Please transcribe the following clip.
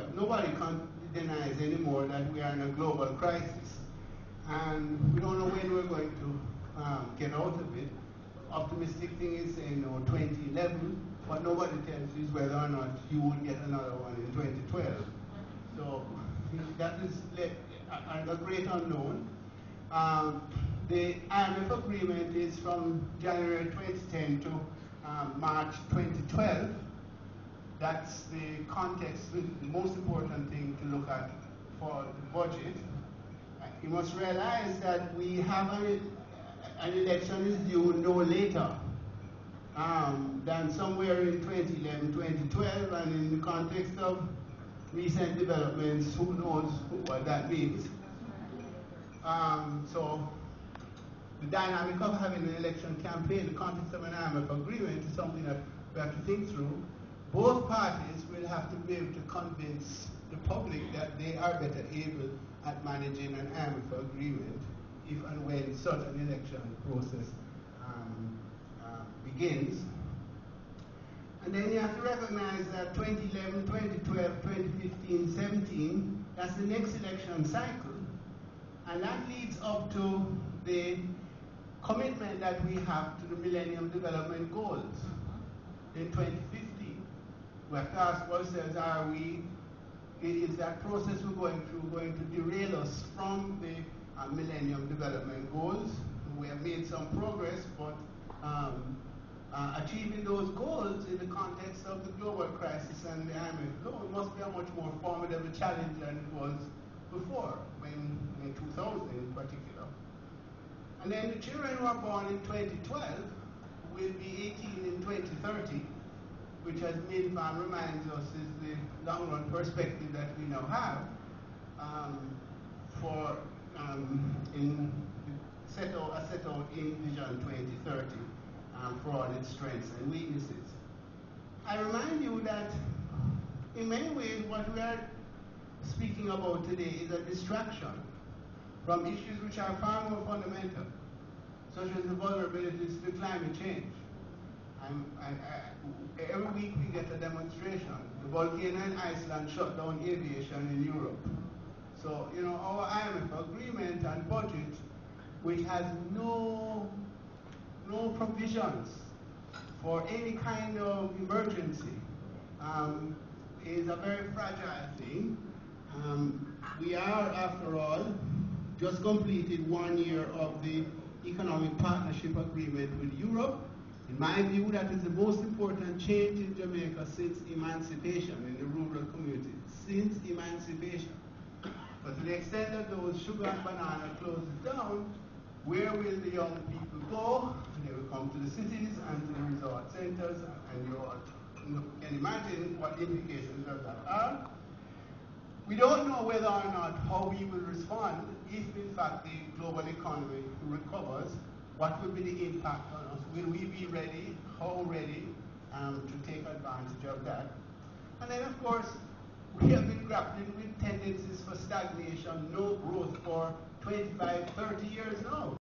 well, nobody denies anymore that we are in a global crisis. And we don't know when we're going to get out of it. Optimistic thing is saying 2011, but nobody tells you whether or not you will get another one in 2012. So that is a great unknown. The IMF agreement is from January 2010 to March 2012. That's the context, the most important thing to look at for the budget. You must realize that we have an election is due no later than somewhere in 2011, 2012, and in the context of recent developments, who knows what that means. So the dynamic of having an election campaign in the context of an IMF agreement is something that we have to think through. Both parties will have to be able to convince the public that they are better able at managing an IMF agreement if and when such an election process begins. And then you have to recognize that 2011, 2012, 2015, 17, that's the next election cycle. And that leads up to the commitment that we have to the Millennium Development Goals in 2050. We have to ask ourselves, is that process we're going through going to derail us from the Millennium Development Goals? We have made some progress, but achieving those goals in the context of the global crisis and the IMF loan must be a much more formidable challenge than it was before, in 2000 in particular. And then the children who are born in 2012 will be 18 in 2030, which, as Milvan reminds us, is the long-run perspective that we now have set out in Vision 2030 for all its strengths and weaknesses. I remind you that in many ways what we are speaking about today is a distraction from issues which are far more fundamental, such as the vulnerabilities to climate change. Every week we get a demonstration. The volcano in Iceland shut down aviation in Europe. So, our IMF agreement and budget, which has no provisions for any kind of emergency, is a very fragile thing. We are, after all, just completed 1 year of the Economic Partnership Agreement with Europe. In my view, that is the most important change in Jamaica since emancipation in the rural community, since emancipation. But to the extent that those sugar and banana closes down, where will the young people go? They will come to the cities and to the resort centers, and you all can imagine what the implications of that are. We don't know whether or not how we will respond if, in fact, the global economy recovers. What will be the impact on us? Will we be ready? How ready to take advantage of that? And then, of course, we have been grappling with tendencies for stagnation, no growth for 25, 30 years now.